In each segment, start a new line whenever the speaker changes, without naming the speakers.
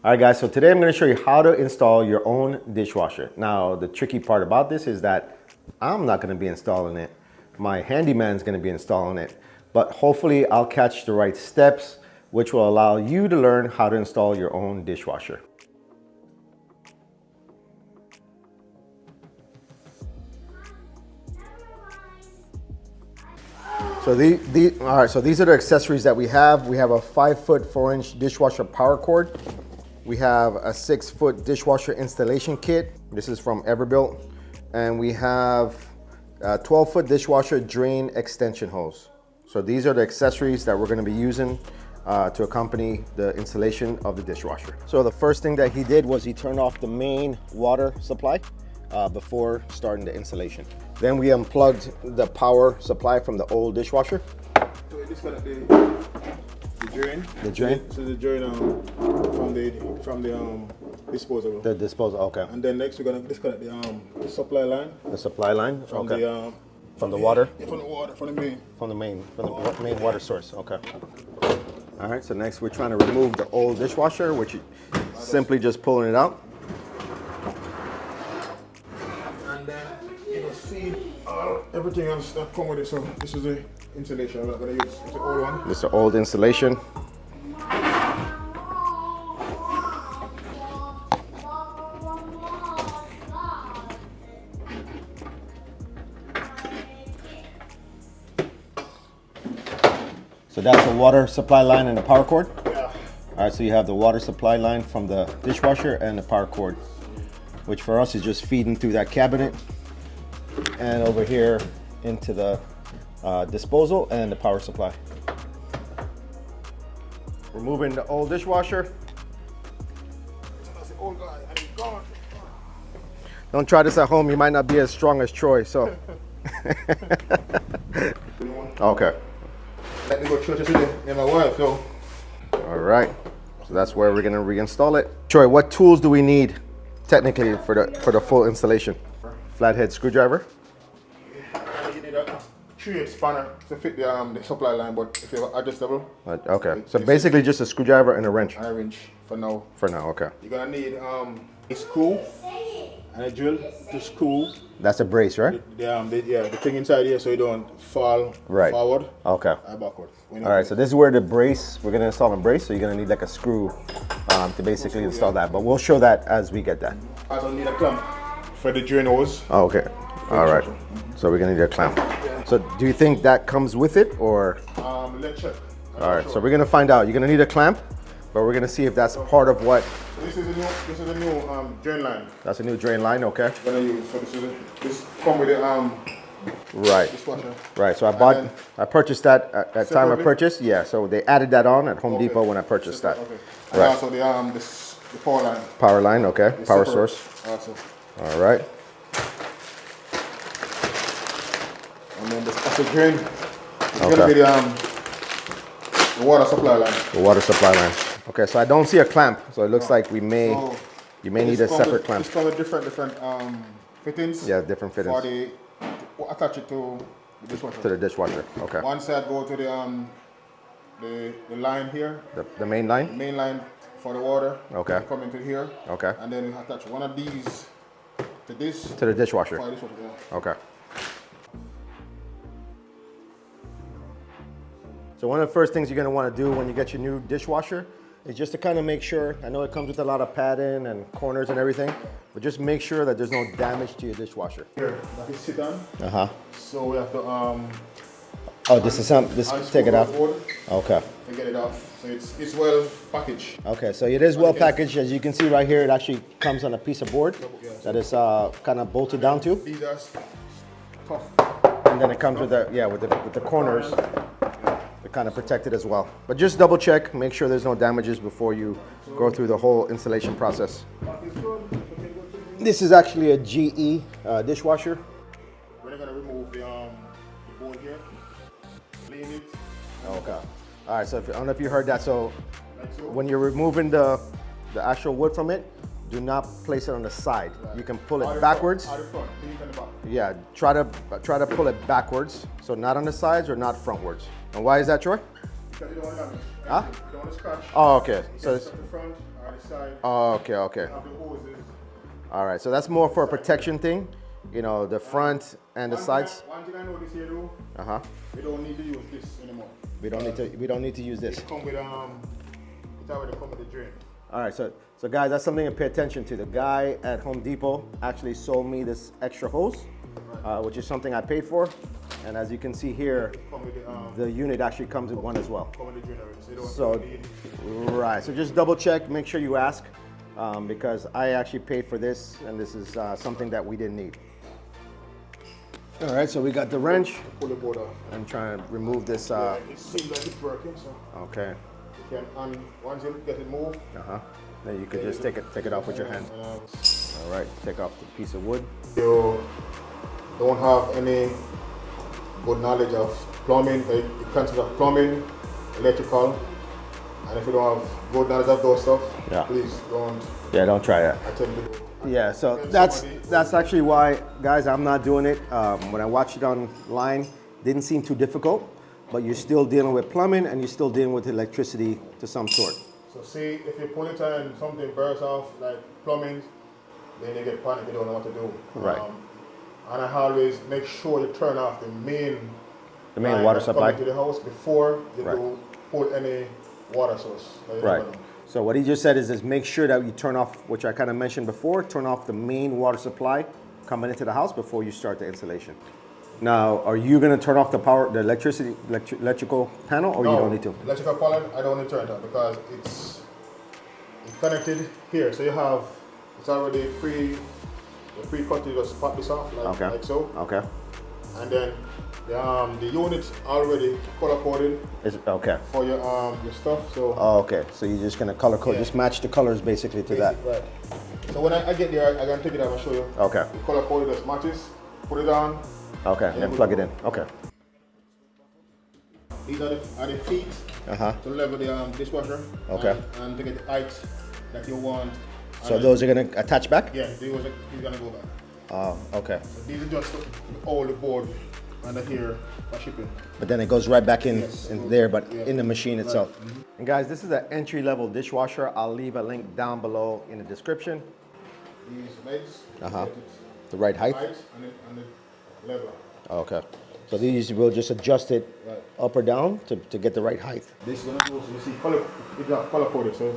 All right guys, so today I'm going to show you how to install your own dishwasher. Now the tricky part about this is that I'm not going to be installing it. My handyman's going to be installing it, but hopefully I'll catch the right steps which will allow you to learn how to install your own dishwasher. So these are the accessories that we have. We have a 5-foot 4-inch dishwasher power cord. We have a 6-foot dishwasher installation kit. This is from Everbuilt. And we have a 12-foot dishwasher drain extension hose. So these are the accessories that we're gonna be using to accompany the installation of the dishwasher. So the first thing that he did was he turned off the main water supply before starting the installation. Then we unplugged the power supply from the old dishwasher.
So this is gonna be the drain.
The drain?
So the drain from the disposal.
The disposal, okay.
And then next we're gonna disconnect the supply line.
The supply line,
from
okay.
From
the water?
Yeah, from the water, from the main.
From the main water source, okay. All right, so next we're trying to remove the old dishwasher, which you simply just pulling it out.
And then you just feed everything else that come with it. So this is the insulation I'm not gonna use. It's the old one.
This is the old installation. So that's the water supply line and the power cord?
Yeah.
All right, so you have the water supply line from the dishwasher and the power cord, which for us is just feeding through that cabinet and over here into the disposal and the power supply. Removing the old dishwasher.
That's the old guy and he's gone.
Don't try this at home, you might not be as strong as Troy, so. Okay.
Let me go church today and my wife, so.
All right, so that's where we're gonna reinstall it. Troy, what tools do we need technically for the full installation? Flathead screwdriver.
You need a 3/8 spanner to fit the supply line, but if you have adjustable.
Okay, so basically just a screwdriver and a wrench.
And a wrench for now.
For now, okay.
You're gonna need a screw and a drill to screw.
That's a brace, right?
The thing inside here so you don't fall forward
Okay.
or backward.
All right, so this is where the brace, we're gonna install a brace, so you're gonna need like a screw to basically install that, but we'll show that as we get that.
I also need a clamp for the drain hose.
Oh, okay, all right. So we're gonna need a clamp. So do you think that comes with it, or?
Let's check.
All right, so we're gonna find out. You're gonna need a clamp, but we're gonna see if that's part of what.
This is a new drain line.
That's a new drain line, okay?
We're gonna use. So this come with the dishwasher.
Right, so I purchased that at time of purchase, yeah, so they added that on at Home Depot when I purchased that.
Okay. And also the power line.
Power line, okay, power source.
Also.
All right.
And then that's the drain. It's gonna be the water supply line.
The water supply line. Okay, so I don't see a clamp, so it looks like you may need a separate clamp.
It's called different fittings.
Yeah, different fittings.
For the attach it to the dishwasher.
To the dishwasher, okay.
One side go to the line here.
The main line?
The main line for the water.
Okay.
Come into here.
Okay.
And then you attach one of these to this.
To the dishwasher.
For the dishwasher, yeah.
Okay. So one of the first things you're gonna wanna do when you get your new dishwasher is just to kind of make sure, I know it comes with a lot of padding and corners and everything, but just make sure that there's no damage to your dishwasher.
Here, that is sit on.
Uh-huh.
So we have to
Oh, this take it off. Okay.
To get it off. So it's well packaged.
Okay, so it is well packaged. As you can see right here, it actually comes on a piece of board that is kind of bolted down to.
These are tough.
And then it comes with the corners. Kind of protected as well, but just double check, make sure there's no damages before you go through the whole installation process. This is actually a GE dishwasher.
We're gonna remove the board here, clean it.
Okay. All right. So I don't know if you heard that. So when you're removing the actual wood from it, do not place it on the side. You can pull it backwards. Yeah, try to pull it backwards. So not on the sides or not frontwards. And why is that, Troy?
Because you don't want to damage.
Huh?
You don't want to scratch.
Oh, okay. So
it's the front on the side.
Oh, okay, okay.
You have the hoses.
All right, so that's more for a protection thing, you know, the front and the sides.
One thing I noticed here though,
Uh-huh.
we don't need to use this anymore.
We don't need to use this.
It come with it's already come with the drain.
All right, so guys, that's something to pay attention to. The guy at Home Depot actually sold me this extra hose, which is something I paid for. And as you can see here,
Come with
the unit actually comes with one as well.
come with the drain already, so you don't
So,
need.
right, so just double check, make sure you ask, because I actually paid for this, and this is something that we didn't need. All right, so we got the wrench.
Pull the board off.
I'm trying to remove this.
Yeah, it seems like it's working, so
Okay.
you can, and once you get it moved,
Uh-huh. Then you could just take it off with your hand. All right, take off the piece of wood.
you don't have any good knowledge of plumbing, you concept of plumbing, electrical, and if you don't have good knowledge of those stuff,
Yeah.
please don't
Yeah, don't try that.
attempt to do it.
Yeah, so
And
that's actually why, guys, I'm not doing it. When I watched it online, didn't seem too difficult, but you're still dealing with plumbing and you're still dealing with electricity to some sort.
So see, if you pull it and something bursts off, like plumbing, then you get panic, you don't know what to do.
Right.
And I always make sure you turn off the main line
water
that's
supply.
coming to the house before you
Right.
do pull any water source. So you
Right.
never know.
So what he just said is make sure that you turn off, which I kind of mentioned before, turn off the main water supply coming into the house before you start the installation. Now, are you going to turn off the power, the electrical panel, or you don't need to?
Electrical panel, I don't need to turn it on because it's connected here. So you have, it's already pre-cut, you just pop this off like so.
Okay.
And then the unit already color coded
Okay.
for your stuff. So
Oh, okay. So you're just gonna color code, just match the colors basically to that.
right. So when I get there, I'm gonna take it out and show you.
Okay.
The color coded just matches. Put it on.
Okay. And then plug it in. Okay.
These are the feet to level the dishwasher.
Okay.
And to get the height that you want.
So
And
those are gonna attach back?
yeah, he's gonna go back.
Oh, okay.
So these are just all the board under here for shipping.
But then it goes right back in,
Yes.
in there, but
Yeah.
in the machine itself. And guys, this is an entry-level dishwasher. I'll leave a link down below in the description.
These legs.
Uh-huh.
get it
The right height.
height and the level.
Okay. So these will just adjust it
Right.
up or down to get the right height.
This is gonna go. So you see you got color coded. So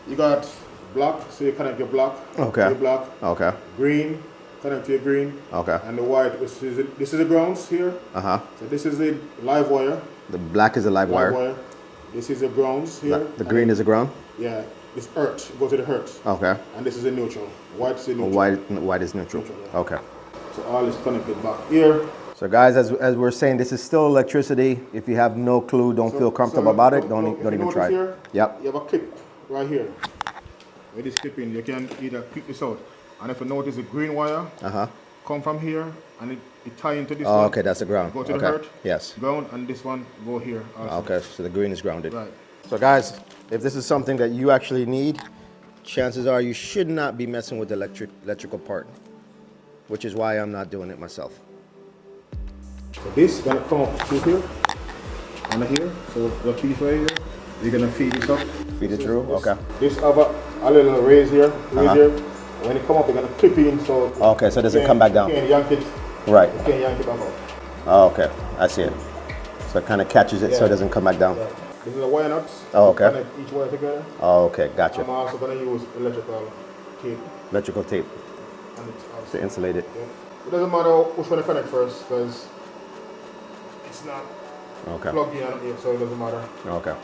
you got black. So you connect your black.
Okay.
To your black.
Okay.
Green. Connect to your green.
Okay.
And the white. This is the grounds here.
Uh-huh.
So this is the live wire.
The black is the live wire.
This is the grounds here.
The green is the ground.
Yeah. This earth. Go to the earth.
Okay.
And this is the neutral. White is the neutral.
White is neutral.
Neutral, yeah.
Okay.
So all is connected back here.
So guys, as we're saying, this is still electricity. If you have no clue, don't feel comfortable about it, don't even try it.
Here,
Yep.
You have a clip right here. With this clip in, you can either clip this out. And if you notice the green wire come from here and it tie into this
Oh,
one.
okay, that's the ground.
Go to
Okay.
the earth.
Yes.
Ground, and this one go here also.
Okay, so the green is grounded.
Right.
So guys, if this is something that you actually need, chances are you should not be messing with the electrical part, which is why I'm not doing it myself.
So this is gonna come up through here. Under here. So the piece right here. You're gonna feed this up.
Feed it through? Okay.
This have a little raise here. Here. When it come up, you're gonna clip in so
Okay, so it doesn't come back down.
You can't yank it.
Right.
You can't yank it back out.
Oh, okay, I see it. So it kind of catches it so it doesn't come back down.
Yeah. This is a wire nuts.
Oh, okay.
Connect each wire together.
Oh, okay, gotcha.
I'm also going to use electrical tape.
Electrical tape
And it's
to insulate it.
yeah. It doesn't matter which one to connect first because it's not
Okay.
plugged in here, so it doesn't matter.
Okay.
You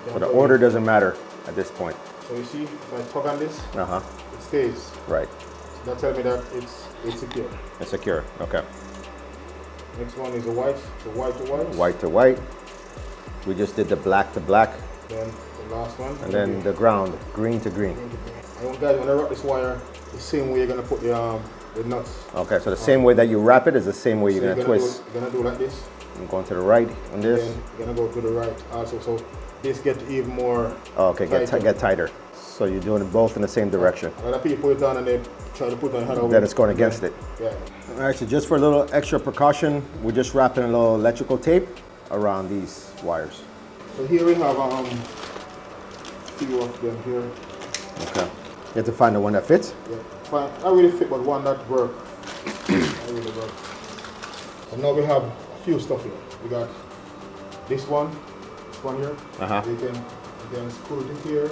So
can
the
plug
order
in.
doesn't matter at this point.
So you see, if I tug on this,
Uh-huh.
it stays.
Right.
So that tells me that it's secure.
It's secure. Okay.
Next one is the white, so white to white.
White to white. We just did the black to black,
Then the last one.
and then the ground, green to green.
I want guys, when I wrap this wire, the same way you're gonna put the nuts.
Okay, so the same way that you wrap it is the same way
So
you're gonna twist.
You're gonna do like this.
I'm going to the right on this.
Then you're gonna go to the right also. So this get even more.
Oh, okay,
tighter.
get tighter. So you're doing it both in the same direction.
A lot of people put it on and they try to put it on hand.
Then it's going against it.
Yeah.
All right, so just for a little extra precaution, we're just wrapping a little electrical tape around these wires.
So here we have few of them here.
Okay. You have to find the one that fits?
Yeah. Fine. Not really fit, but one that work. Not really work. And now we have a few stuff here. We got this one here. You can screw it in here.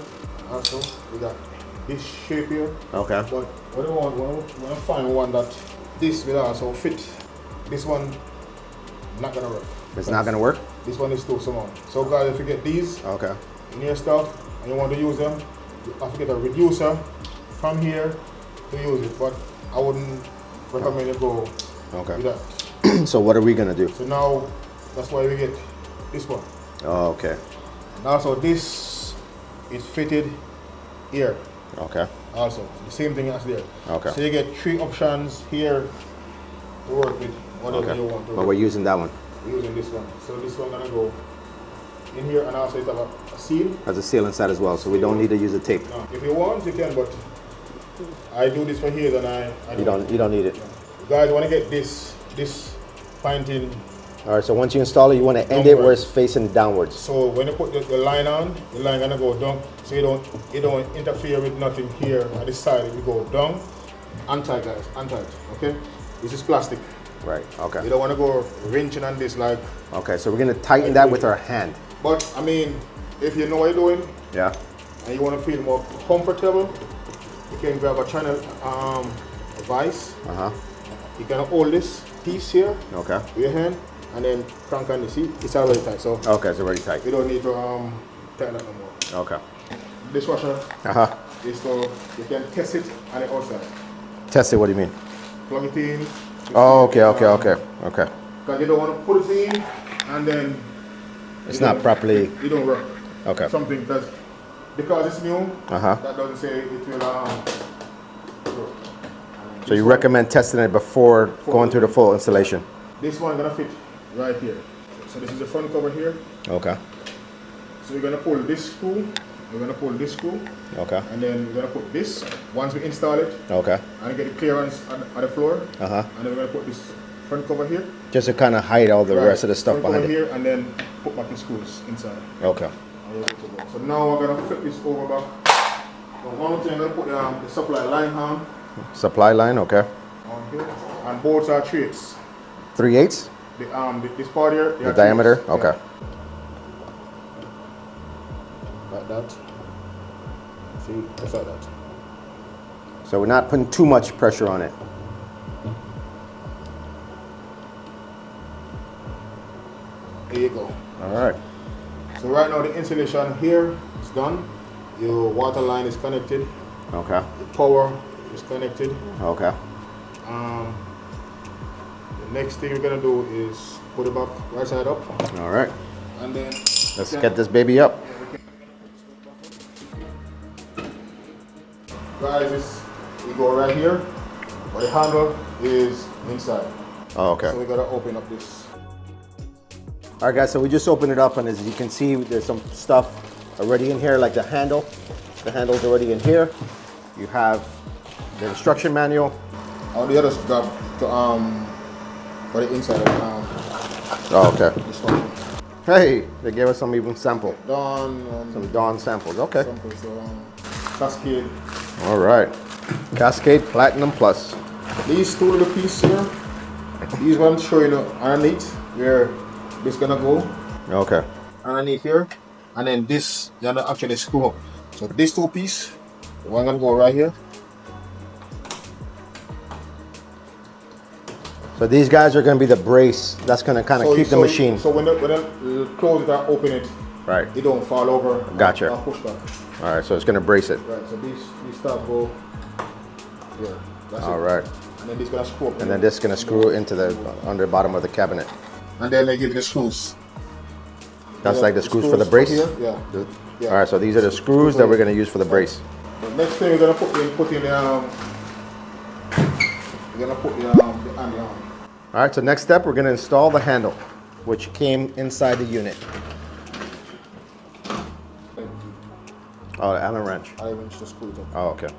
Also, we got this shape here.
Okay.
But what I want to find one that this will also fit. This one not gonna work.
It's not gonna work?
This one is too small. So guys, if you get these in your stuff and you want to use them, you have to get a reducer from here to use it. But I wouldn't recommend you go with that.
So what are we gonna do?
So now that's why we get this one.
Oh, okay.
And also this is fitted here.
Okay.
Also, the same thing as there.
Okay.
So you get 3 options here to work with whatever you want to
But we're using that one.
We're using this one. So this one gonna go in here, and also it have a seal.
Has a seal inside as well, so we don't need to use the tape.
No. If you want, you can, but I do this for here, then I
You don't need it.
You guys want to get this pointing.
All right, so once you install it, you want to end it where it's facing downwards.
So when you put the line on, the line gonna go down, so you don't interfere with nothing here at the side. It will go down and tight, guys, and tight. Okay, this is plastic.
Right. Okay.
You don't want to go wrenching on this like.
Okay, so we're gonna tighten that with our hand.
But I mean, if you know what you're doing,
Yeah.
and you want to feel more comfortable, you can grab a channel vise. You can hold this piece here.
Okay.
With your hand. And then crank on the seat. It's already tight, so
Okay, it's already tight.
you don't need to tighten up no more.
Okay.
Dishwasher is so you can test it on the outside.
Test it. What do you mean?
Plug it in.
Oh, okay.
Because you don't want to put it in and then
It's not properly.
It don't work.
Okay.
Something because it's new. That doesn't say it will work.
So you recommend testing it before going through the full installation?
This one gonna fit right here. So this is the front cover here.
Okay.
So we're gonna pull this screw. We're gonna pull this screw.
Okay.
And then we're gonna put this once we install it.
Okay.
And get the clearance on the floor. And then we're gonna put this front cover here.
Just to kind of hide all the rest of the stuff
front
behind
cover
it.
here, and then put back the screws inside.
Okay.
So now we're gonna flip this over back. So one more thing, I'm gonna put the supply line on.
Supply line. Okay.
On here. And bolts are 3/8.
3/8?
This part here.
The diameter?
Yeah.
Okay.
Like that. See, just like that.
So we're not putting too much pressure on it.
There you go.
All right.
So right now the insulation here is done. Your water line is connected.
Okay.
The power is connected.
Okay.
The next thing we're gonna do is put it back right side up.
All right.
And then
Let's get this baby up.
Guys, we go right here, but the handle is inside.
Oh, okay.
So we gotta open up this.
All right, guys, so we just opened it up, and as you can see, there's some stuff already in here, like the handle. The handle's already in here. You have the instruction manual.
On the other strap for the inside of
Oh, okay.
this one.
Hey, they gave us some even sample.
Dawn.
Some Dawn samples. Okay.
Samples, Cascade.
All right. Cascade Platinum Plus.
These two little pieces here, these what I'm showing you underneath, where this gonna go.
Okay.
Underneath here, and then this you're gonna actually screw up. So these two pieces, one gonna go right here.
So these guys are going to be the brace that's going to kind of keep the machine.
So when they close it or open it,
Right.
it don't fall over.
Gotcha.
Or push back.
All right, so it's going to brace it.
Right. So these stuff go here. That's
All
it.
right.
And then this gonna screw up.
And then this is going to screw into the under bottom of the cabinet.
And then they give you the screws.
That's
Yeah,
like the screws for the brace?
Here. Yeah. Yeah.
All right, so these are the screws that we're going to use for the brace.
The next thing we're gonna put in the handle on.
All right, so next step, we're going to install the handle, which came inside the unit. Oh, the Allen wrench.
I wrench the screws up.
Oh, okay.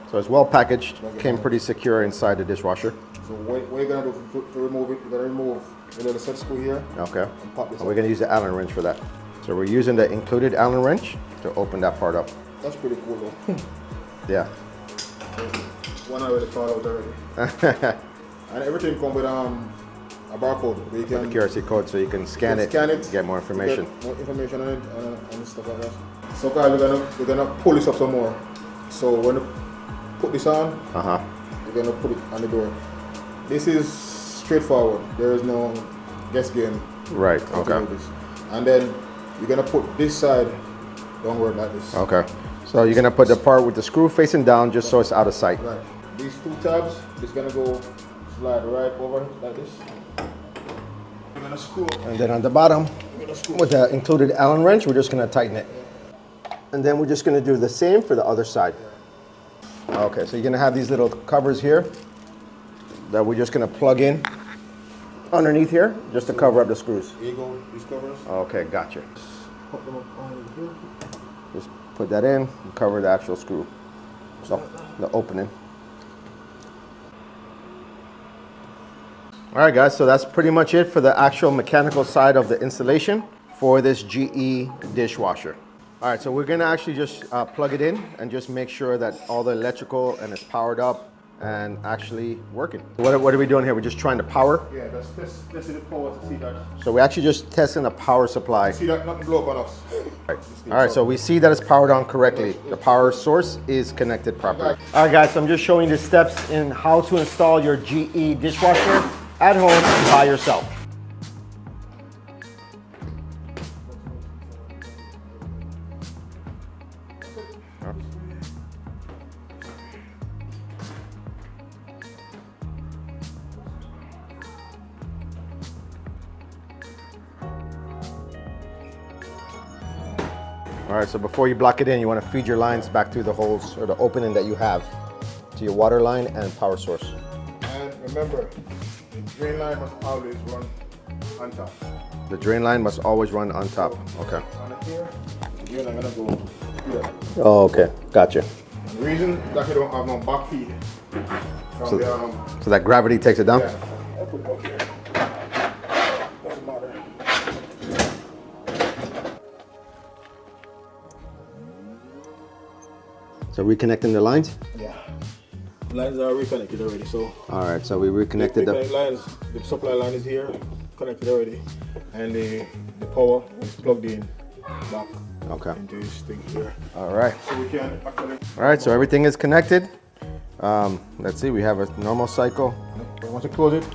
So it's well packaged, came pretty secure inside the dishwasher.
So what you're gonna do to remove it, you're gonna remove the little set screw here.
Okay.
And pop this
And we're
up.
going to use the Allen wrench for that. So we're using the included Allen wrench to open that part up.
That's pretty cool though.
Yeah.
One already fall out already. And everything comes with a barcode where you can
The QRC code, so you can scan it, get more information.
Get more information on it and stuff like that. So guys, we're gonna pull this up some more. So when you put this on, we're gonna put it on the door. This is straightforward. There is no guess game.
Right. Okay.
And then you're gonna put this side downward like this.
Okay. So you're gonna put the part with the screw facing down, just so it's out of sight.
Right. These two tabs, it's gonna go slide right over like this. We're gonna screw up.
And then on the bottom, with the included Allen wrench, we're just gonna tighten it. And then we're just gonna do the same for the other side. Okay, so you're gonna have these little covers here that we're just gonna plug in underneath here, just to cover up the screws.
Here you go, these covers.
Okay, gotcha.
Pop them up on here.
Just put that in and cover the actual screw. So the opening. All right, guys, so that's pretty much it for the actual mechanical side of the installation for this GE dishwasher. All right, so we're gonna actually just plug it in and just make sure that all the electrical and it's powered up and actually working. What are we doing here? We're just trying to power?
Yeah, let's see the power to see that.
So we're actually just testing the power supply.
See that nothing blow up on us.
All right, so we see that it's powered on correctly. The power source is connected properly. All right, guys, so I'm just showing you the steps in how to install your GE dishwasher at home by yourself. All right, so before you block it in, you want to feed your lines back through the holes or the opening that you have to your water line and power source.
And remember, the drain line must always run on top.
The drain line must always run on top. Okay.
On here, the drain line gonna go here.
Oh, okay. Gotcha.
And the reason that you don't have no back feed from
So that gravity takes it down?
Yeah. I'll put it up here. Doesn't matter.
So reconnecting the lines?
Yeah. Lines are reconnected already, so.
All right, so we reconnected
the lines. The supply line is here, connected already, and the power is plugged in back into this thing here.
All right.
So we can actually.
All right, so everything is connected. Let's see, we have a normal cycle.
Once you close it,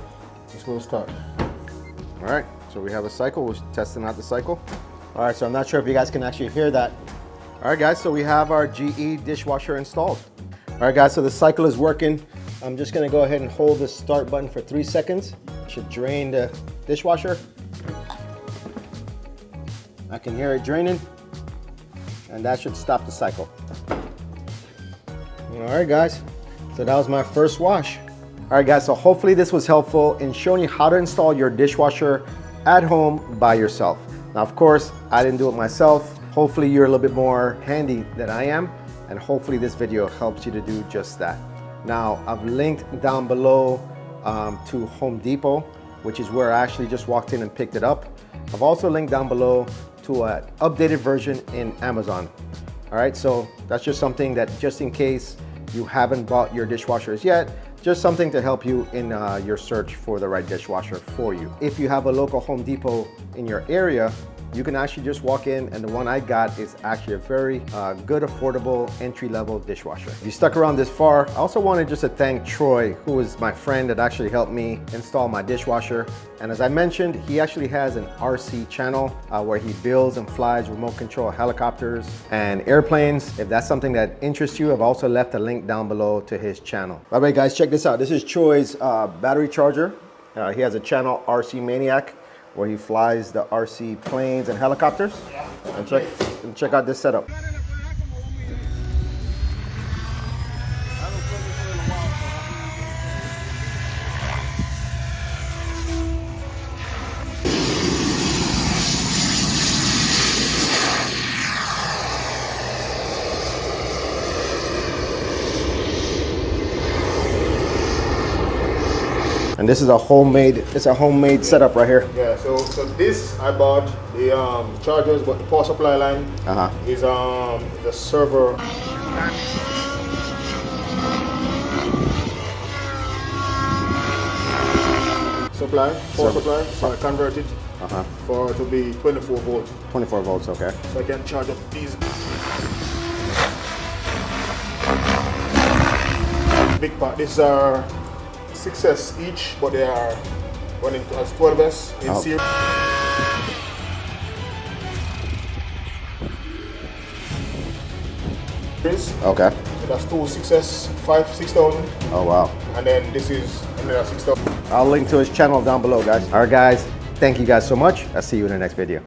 this will start.
All right, so we have a cycle. We're testing out the cycle. All right, so I'm not sure if you guys can actually hear that. All right, guys, so we have our GE dishwasher installed. All right, guys, so the cycle is working. I'm just gonna go ahead and hold the start button for 3 seconds. It should drain the dishwasher. I can hear it draining, and that should stop the cycle. All right, guys, so that was my first wash. All right, guys, so hopefully this was helpful in showing you how to install your dishwasher at home by yourself. Now, of course, I didn't do it myself. Hopefully you're a little bit more handy than I am, and hopefully this video helps you to do just that. Now, I've linked down below to Home Depot, which is where I actually just walked in and picked it up. I've also linked down below to an updated version in Amazon. All right, so that's just something that, just in case you haven't bought your dishwashers yet, just something to help you in your search for the right dishwasher for you. If you have a local Home Depot in your area, you can actually just walk in, and the one I got is actually a very good, affordable, entry-level dishwasher. If you stuck around this far, I also wanted just to thank Troy, who is my friend that actually helped me install my dishwasher. And as I mentioned, he actually has an RC channel where he builds and flies remote control helicopters and airplanes. If that's something that interests you, I've also left a link down below to his channel. By the way, guys, check this out. This is Troy's battery charger. He has a channel, RC Maniac, where he flies the RC planes and helicopters. And check out this setup. And this is a homemade, it's a homemade setup right here.
Yeah, so this I bought the chargers, but the power supply line is the server. Power supply, so I convert it for to be 24 volts.
24 volts, okay.
So I can charge up these big part. These are 6S each, but they are running as 12S in series.
Okay.
So that's two 6S, 6,000.
Oh wow.
And then this is another 6,000.
I'll link to his channel down below, guys. All right, guys. Thank you guys so much. I'll see you in the next video.